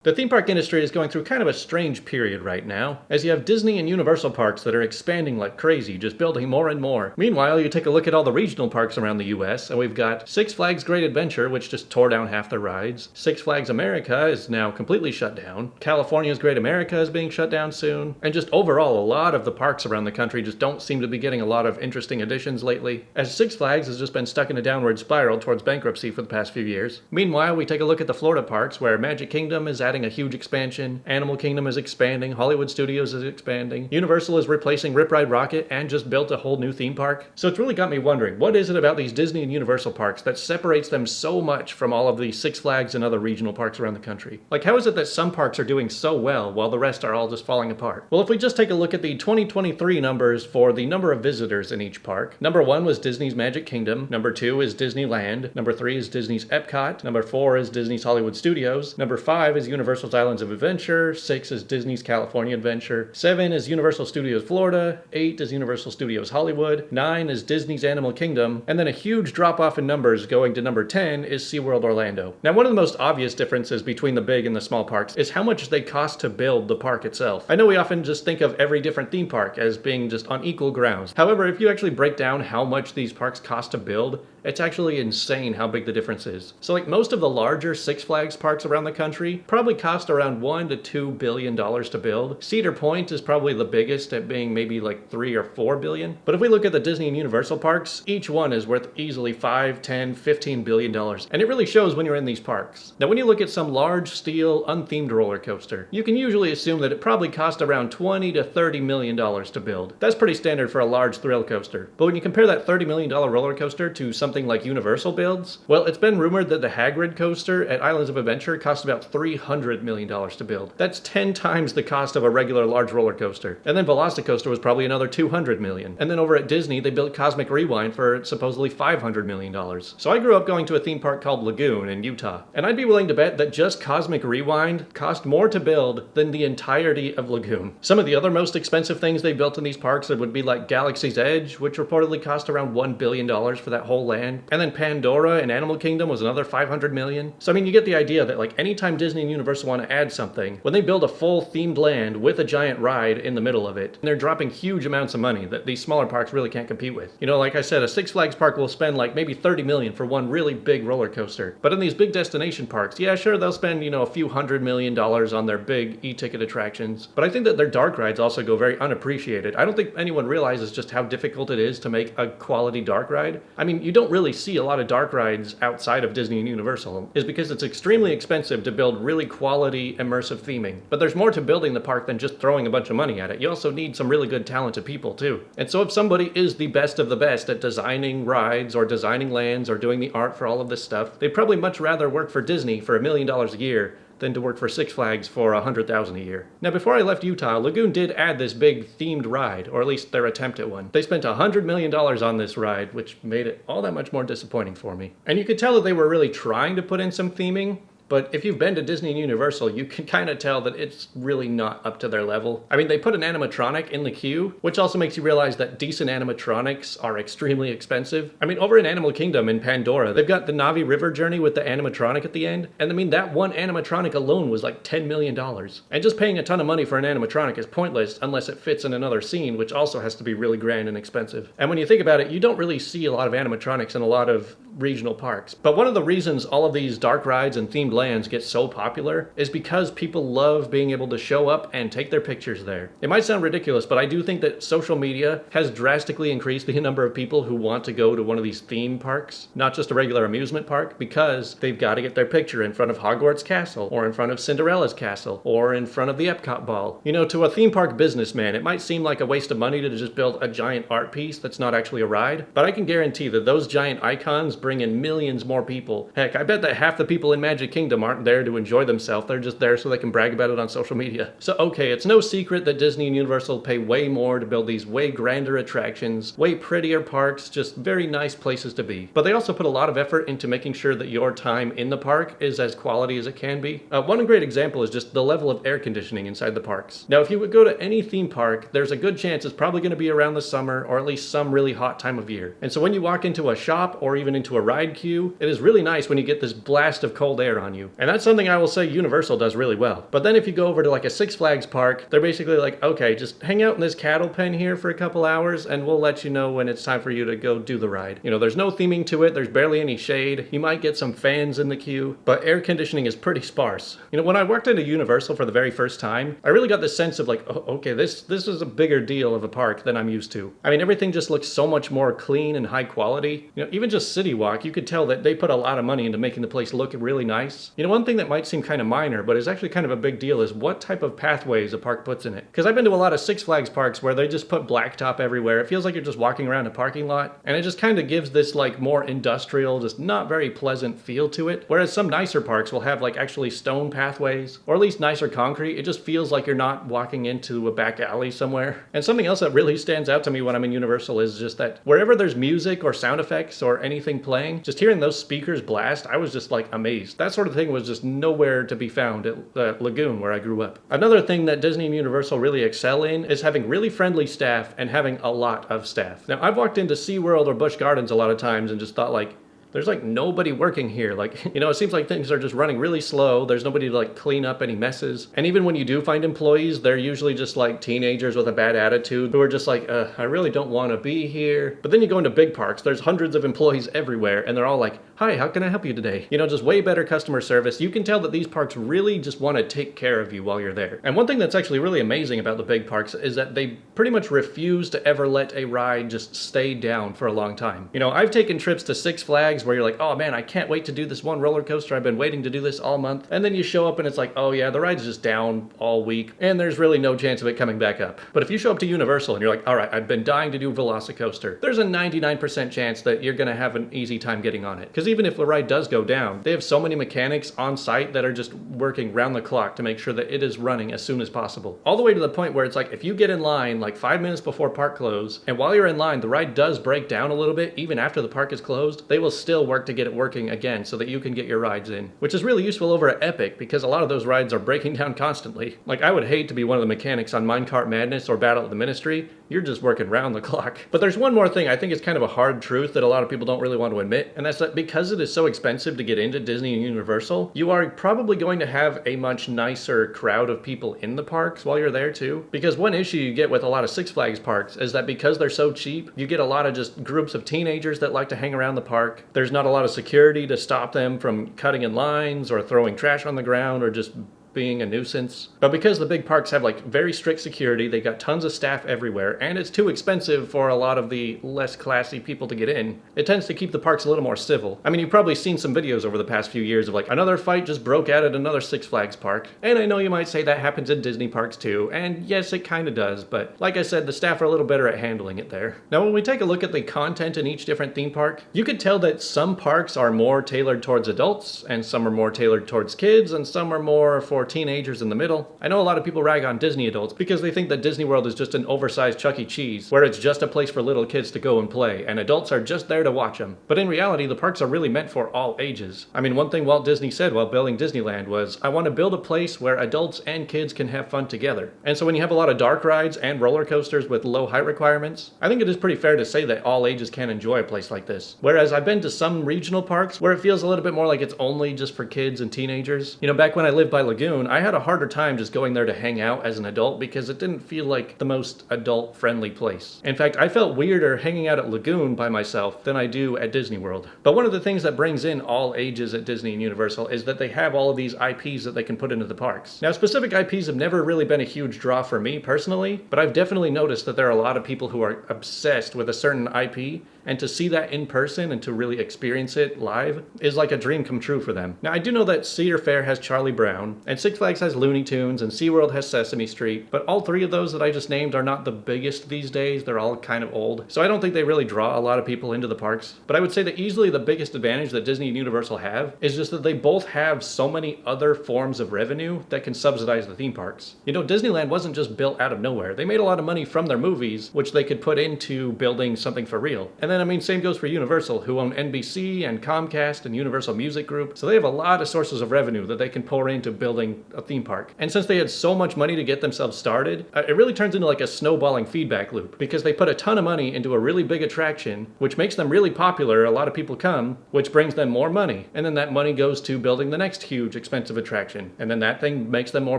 The theme park industry is going through kind of a strange period right now, as you have Disney and Universal parks that are expanding like crazy, just building more and more. Meanwhile, you take a look at all the regional parks around the US, and we've got Six Flags Great Adventure, which just tore down half their rides. Six Flags America is now completely shut down. California's Great America is being shut down soon. And just overall, a lot of the parks around the country just don't seem to be getting a lot of interesting additions lately, as Six Flags has just been stuck in a downward spiral towards bankruptcy for the past few years. Meanwhile, we take a look at the Florida parks, where Magic Kingdom is adding a huge expansion, Animal Kingdom is expanding, Hollywood Studios is expanding, Universal is replacing Rip Ride Rockit and just built a whole new theme park. So it's really got me wondering, what is it about these Disney and Universal parks that separates them so much from all of the Six Flags and other regional parks around the country? Like, how is it that some parks are doing so well while the rest are all just falling apart? Well, if we just take a look at the 2023 numbers for the number of visitors in each park, number 1 was Disney's Magic Kingdom, number 2 is Disneyland, number 3 is Disney's Epcot, number 4 is Disney's Hollywood Studios, number 5 is Universal's Islands of Adventure, 6 is Disney's California Adventure, 7 is Universal Studios Florida, 8 is Universal Studios Hollywood, 9 is Disney's Animal Kingdom, and then a huge drop off in numbers going to number 10 is SeaWorld Orlando. Now, one of the most obvious differences between the big and the small parks is how much they cost to build the park itself. I know we often just think of every different theme park as being just on equal grounds. However, if you actually break down how much these parks cost to build, it's actually insane how big the difference is. So like most of the larger Six Flags parks around the country probably cost around $1 to $2 billion to build. Cedar Point is probably the biggest at being maybe like 3 or 4 billion. But if we look at the Disney and Universal parks, each one is worth easily 5, 10, 15 billion dollars. And it really shows when you're in these parks. Now when you look at some large steel unthemed roller coaster, you can usually assume that it probably cost around 20 to 30 million dollars to build. That's pretty standard for a large thrill coaster. But when you compare that $30 million roller coaster to something like Universal builds, well, it's been rumored that the Hagrid coaster at Islands of Adventure cost about $300 million to build. That's 10 times the cost of a regular large roller coaster. And then Velocicoaster was probably another $200 million. And then over at Disney, they built Cosmic Rewind for supposedly $500 million. So I grew up going to a theme park called Lagoon in Utah. And I'd be willing to bet that just Cosmic Rewind cost more to build than the entirety of Lagoon. Some of the other most expensive things they built in these parks would be like Galaxy's Edge, which reportedly cost around $1 billion for that whole land. And then Pandora and Animal Kingdom was another $500 million. So I mean, you get the idea that like anytime Disney and Universal want to add something, when they build a full themed land with a giant ride in the middle of it, they're dropping huge amounts of money that these smaller parks really can't compete with. You know, like I said, a Six Flags park will spend like maybe $30 million for one really big roller coaster. But in these big destination parks, yeah, sure, they'll spend, a few $100 million on their big e-ticket attractions. But I think that their dark rides also go very unappreciated. I don't think anyone realizes just how difficult it is to make a quality dark ride. I mean, you don't really see a lot of dark rides outside of Disney and Universal, is because it's extremely expensive to build really quality immersive theming. But there's more to building the park than just throwing a bunch of money at it. You also need some really good talented people too. And so if somebody is the best of the best at designing rides or designing lands or doing the art for all of this stuff, they'd probably much rather work for Disney for $1 million a year than to work for Six Flags for $100,000 a year. Now, before I left Utah, Lagoon did add this big themed ride, or at least their attempt at one. They spent $100 million on this ride, which made it all that much more disappointing for me. And you could tell that they were really trying to put in some theming, but if you've been to Disney and Universal, you can kind of tell that it's really not up to their level. I mean, they put an animatronic in the queue, which also makes you realize that decent animatronics are extremely expensive. I mean, over in Animal Kingdom in Pandora, they've got the Navi River journey with the animatronic at the end. And I mean, that one animatronic alone was like $10 million. And just paying a ton of money for an animatronic is pointless unless it fits in another scene, which also has to be really grand and expensive. And when you think about it, you don't really see a lot of animatronics in a lot of regional parks. But one of the reasons all of these dark rides and themed lands get so popular is because people love being able to show up and take their pictures there. It might sound ridiculous, but I do think that social media has drastically increased the number of people who want to go to one of these theme parks, not just a regular amusement park, because they've got to get their picture in front of Hogwarts Castle, or in front of Cinderella's Castle, or in front of the Epcot Ball. You know, to a theme park businessman, it might seem like a waste of money to just build a giant art piece that's not actually a ride, but I can guarantee that those giant icons bring in millions more people. Heck, I bet that half the people in Magic Kingdom aren't there to enjoy themselves. They're just there so they can brag about it on social media. So okay, it's no secret that Disney and Universal pay way more to build these way grander attractions, way prettier parks, just very nice places to be. But they also put a lot of effort into making sure that your time in the park is as quality as it can be. One great example is just the level of air conditioning inside the parks. Now, if you would go to any theme park, there's a good chance it's probably going to be around the summer or at least some really hot time of year. And so when you walk into a shop or even into a ride queue, it is really nice when you get this blast of cold air on you. you. And that's something I will say Universal does really well. But then if you go over to like a Six Flags park, they're basically like, okay, just hang out in this cattle pen here for a couple hours and we'll let you know when it's time for you to go do the ride. You know, there's no theming to it, there's barely any shade, you might get some fans in the queue, but air conditioning is pretty sparse. You know, when I walked into Universal for the very first time, I really got the sense of like, oh, okay, this is a bigger deal of a park than I'm used to. I mean, everything just looks so much more clean and high quality. You know, even just City Walk, you could tell that they put a lot of money into making the place look really nice. You know, one thing that might seem kind of minor, but is actually kind of a big deal is what type of pathways a park puts in it. Because I've been to a lot of Six Flags parks where they just put blacktop everywhere. It feels like you're just walking around a parking lot, and it just kind of gives this like more industrial, just not very pleasant feel to it. Whereas some nicer parks will have like actually stone pathways, or at least nicer concrete. It just feels like you're not walking into a back alley somewhere. And something else that really stands out to me when I'm in Universal is just that wherever there's music or sound effects or anything playing, just hearing those speakers blast, I was just like amazed. That sort of thing was just nowhere to be found at the Lagoon where I grew up. Another thing that Disney and Universal really excel in is having really friendly staff and having a lot of staff. Now, I've walked into SeaWorld or Busch Gardens a lot of times and just thought like, there's like nobody working here. Like, you know, it seems like things are just running really slow. There's nobody to like clean up any messes. And even when you do find employees, they're usually just like teenagers with a bad attitude who are just like, I really don't want to be here. But then you go into big parks, there's hundreds of employees everywhere and they're all like, hi, how can I help you today? You know, just way better customer service. You can tell that these parks really just want to take care of you while you're there. And one thing that's actually really amazing about the big parks is that they pretty much refuse to ever let a ride just stay down for a long time. You know, I've taken trips to Six Flags where you're like, oh man, I can't wait to do this one roller coaster. I've been waiting to do this all month. And then you show up and it's like, oh yeah, the ride's just down all week and there's really no chance of it coming back up. But if you show up to Universal and you're like, all right, I've been dying to do Velocicoaster, there's a 99% chance that you're going to have an easy time getting on it. Because even if the ride does go down, they have so many mechanics on site that are just working round the clock to make sure that it is running as soon as possible. All the way to the point where it's like, if you get in line like 5 minutes before park close, and while you're in line, the ride does break down a little bit, even after the park is closed, they will still work to get it working again so that you can get your rides in, which is really useful over at Epic because a lot of those rides are breaking down constantly. Like, I would hate to be one of the mechanics on Minecart Madness or Battle of the Ministry. You're just working round the clock. But there's one more thing I think is kind of a hard truth that a lot of people don't really want to admit, and that's that because it is so expensive to get into Disney and Universal, you are probably going to have a much nicer crowd of people in the parks while you're there too. Because one issue you get with a lot of Six Flags parks is that because they're so cheap, you get a lot of just groups of teenagers that like to hang around the park. There's not a lot of security to stop them from cutting in lines or throwing trash on the ground or just being a nuisance. But because the big parks have like very strict security, they got tons of staff everywhere, and it's too expensive for a lot of the less classy people to get in, it tends to keep the parks a little more civil. I mean, you've probably seen some videos over the past few years of like another fight just broke out at another Six Flags park. And I know you might say that happens in Disney parks too, and yes, it kind of does, but like I said, the staff are a little better at handling it there. Now, when we take a look at the content in each different theme park, you could tell that some parks are more tailored towards adults, and some are more tailored towards kids, and some are more for teenagers in the middle. I know a lot of people rag on Disney adults because they think that Disney World is just an oversized Chuck E. Cheese, where it's just a place for little kids to go and play, and adults are just there to watch them. But in reality, the parks are really meant for all ages. I mean, one thing Walt Disney said while building Disneyland was, I want to build a place where adults and kids can have fun together. And so when you have a lot of dark rides and roller coasters with low height requirements, I think it is pretty fair to say that all ages can enjoy a place like this. Whereas I've been to some regional parks where it feels a little bit more like it's only just for kids and teenagers. You know, back when I lived by Lagoon, I had a harder time just going there to hang out as an adult because it didn't feel like the most adult-friendly place. In fact, I felt weirder hanging out at Lagoon by myself than I do at Disney World. But one of the things that brings in all ages at Disney and Universal is that they have all of these IPs that they can put into the parks. Now, specific IPs have never really been a huge draw for me personally, but I've definitely noticed that there are a lot of people who are obsessed with a certain IP, and to see that in person and to really experience it live is like a dream come true for them. Now, I do know that Cedar Fair has Charlie Brown, and Six Flags has Looney Tunes, and SeaWorld has Sesame Street, but all three of those that I just named are not the biggest these days. They're all kind of old, so I don't think they really draw a lot of people into the parks. But I would say that easily the biggest advantage that Disney and Universal have is just that they both have so many other forms of revenue that can subsidize the theme parks. You know, Disneyland wasn't just built out of nowhere. They made a lot of money from their movies, which they could put into building something for real. And And then, I mean, same goes for Universal, who own NBC and Comcast and Universal Music Group. So they have a lot of sources of revenue that they can pour into building a theme park. And since they had so much money to get themselves started, it really turns into like a snowballing feedback loop, because they put a ton of money into a really big attraction, which makes them really popular. A lot of people come, which brings them more money. And then that money goes to building the next huge expensive attraction. And then that thing makes them more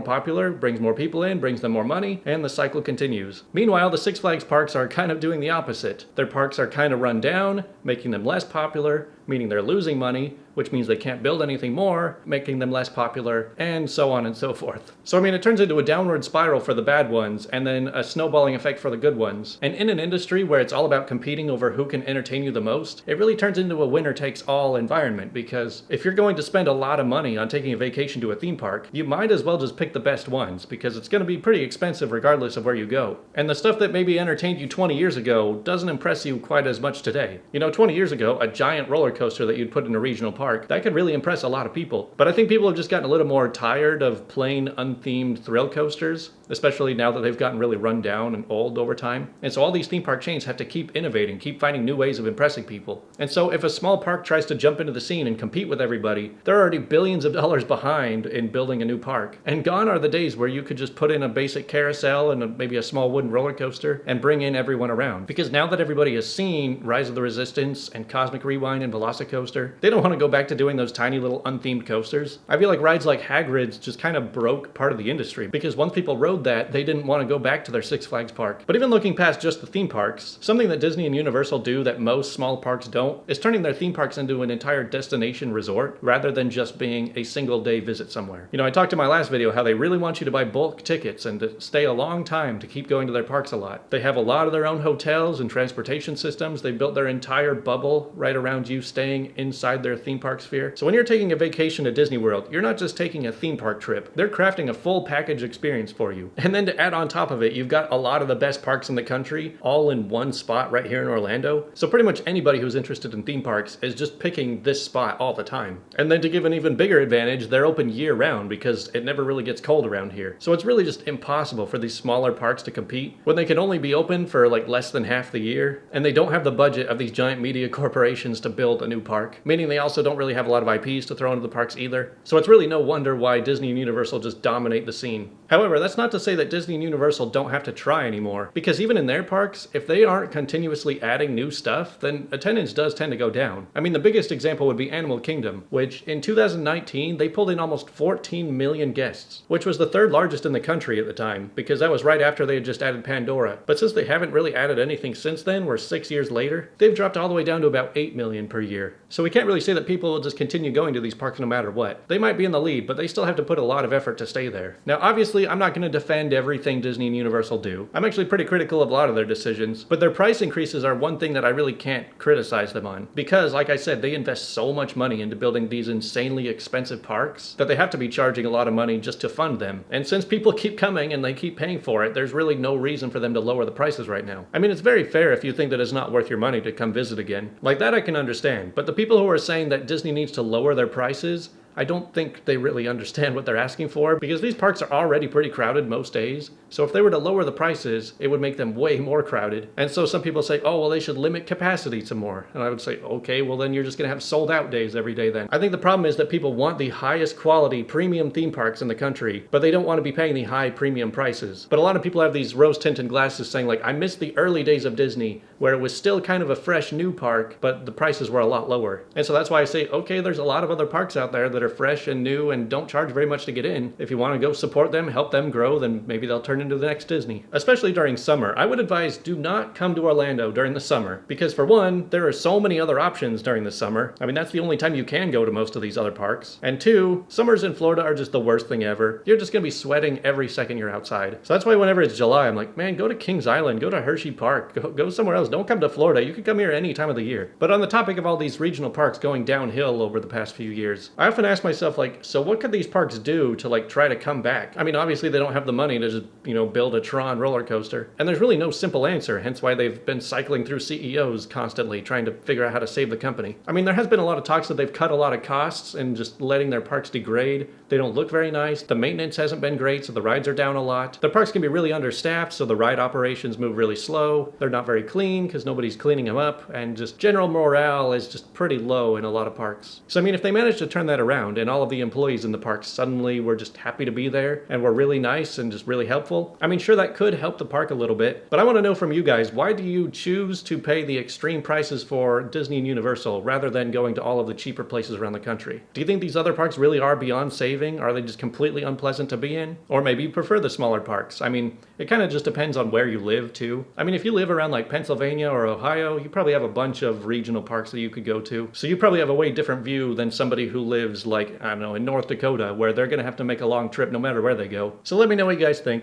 popular, brings more people in, brings them more money, and the cycle continues. Meanwhile, the Six Flags parks are kind of doing the opposite. Their parks are kind of run down, making them less popular, meaning they're losing money, which means they can't build anything more, making them less popular, and so on and so forth. So I mean, it turns into a downward spiral for the bad ones, and then a snowballing effect for the good ones. And in an industry where it's all about competing over who can entertain you the most, it really turns into a winner-takes-all environment, because if you're going to spend a lot of money on taking a vacation to a theme park, you might as well just pick the best ones, because it's going to be pretty expensive regardless of where you go. And the stuff that maybe entertained you 20 years ago doesn't impress you quite as much today. You know, 20 years ago, a giant roller coaster that you'd put in a regional park, that could really impress a lot of people. But I think people have just gotten a little more tired of plain unthemed thrill coasters, especially now that they've gotten really run down and old over time. And so all these theme park chains have to keep innovating, keep finding new ways of impressing people. And so if a small park tries to jump into the scene and compete with everybody, they're already billions of dollars behind in building a new park. And gone are the days where you could just put in a basic carousel and maybe a small wooden roller coaster and bring in everyone around. Because now that everybody has seen Rise of the Resistance and Cosmic Rewind and Velocicoaster, they don't want to go back to doing those tiny little unthemed coasters. I feel like rides like Hagrid's just kind of broke part of the industry, because once people rode that, they didn't want to go back to their Six Flags park. But even looking past just the theme parks, something that Disney and Universal do that most small parks don't is turning their theme parks into an entire destination resort rather than just being a single day visit somewhere. You know, I talked in my last video how they really want you to buy bulk tickets and to stay a long time to keep going to their parks a lot. They have a lot of their own hotels and transportation systems. They built their entire bubble right around you, staying inside their theme park sphere. So when you're taking a vacation to Disney World, you're not just taking a theme park trip. They're crafting a full package experience for you. And then to add on top of it, you've got a lot of the best parks in the country all in one spot right here in Orlando. So pretty much anybody who's interested in theme parks is just picking this spot all the time. And then to give an even bigger advantage, they're open year round because it never really gets cold around here. So it's really just impossible for these smaller parks to compete when they can only be open for like less than half the year, and they don't have the budget of these giant media corporations to build a new park, meaning they also don't really have a lot of IPs to throw into the parks either. So it's really no wonder why Disney and Universal just dominate the scene. However, that's not to say that Disney and Universal don't have to try anymore, because even in their parks, if they aren't continuously adding new stuff, then attendance does tend to go down. I mean, the biggest example would be Animal Kingdom, which in 2019, they pulled in almost 14 million guests, which was the third largest in the country at the time, because that was right after they had just added Pandora. But since they haven't really added anything since then, we're 6 years later, they've dropped all the way down to about 8 million per year. So we can't really say that people will just continue going to these parks no matter what. They might be in the lead, but they still have to put a lot of effort to stay there. Now, obviously, I'm not going to defend everything Disney and Universal do. I'm actually pretty critical of a lot of their decisions, but their price increases are one thing that I really can't criticize them on. Because, like I said, they invest so much money into building these insanely expensive parks that they have to be charging a lot of money just to fund them. And since people keep coming and they keep paying for it, there's really no reason for them to lower the prices right now. I mean, it's very fair if you think that it's not worth your money to come visit again. Like that I can understand. But the people who are saying that Disney needs to lower their prices, I don't think they really understand what they're asking for, because these parks are already pretty crowded most days. So if they were to lower the prices, it would make them way more crowded. And so some people say, oh, well, they should limit capacity some more. And I would say, okay, well, then you're just going to have sold out days every day then. I think the problem is that people want the highest quality premium theme parks in the country, but they don't want to be paying the high premium prices. But a lot of people have these rose-tinted glasses saying like, I miss the early days of Disney, where it was still kind of a fresh new park, but the prices were a lot lower. And so that's why I say, okay, there's a lot of other parks out there that are fresh and new and don't charge very much to get in. If you want to go support them, help them grow, then maybe they'll turn into the next Disney. Especially during summer, I would advise do not come to Orlando during the summer, because for one, there are so many other options during the summer. I mean, that's the only time you can go to most of these other parks. And two, summers in Florida are just the worst thing ever. You're just going to be sweating every second you're outside. So that's why whenever it's July, I'm like, man, go to Kings Island, go to Hershey Park, go somewhere else. Don't come to Florida. You can come here any time of the year. But on the topic of all these regional parks going downhill over the past few years, I often ask myself, like, so what could these parks do to like try to come back? I mean, obviously they don't have the money to just, build a Tron roller coaster. And there's really no simple answer, hence why they've been cycling through CEOs constantly trying to figure out how to save the company. I mean, there has been a lot of talks that they've cut a lot of costs and just letting their parks degrade. They don't look very nice. The maintenance hasn't been great, so the rides are down a lot. The parks can be really understaffed, so the ride operations move really slow. They're not very clean because nobody's cleaning them up, and just general morale is just pretty low in a lot of parks. So I mean, if they manage to turn that around and all of the employees in the parks suddenly were just happy to be there and were really nice and just really helpful, I mean, sure, that could help the park a little bit, but I want to know from you guys, why do you choose to pay the extreme prices for Disney and Universal rather than going to all of the cheaper places around the country? Do you think these other parks really are beyond saving? Are they just completely unpleasant to be in? Or maybe you prefer the smaller parks? I mean, it kind of just depends on where you live too. I mean, if you live around like Pennsylvania or Ohio, you probably have a bunch of regional parks that you could go to. So you probably have a way different view than somebody who lives like, I don't know, in North Dakota, where they're going to have to make a long trip no matter where they go. So let me know what you guys think.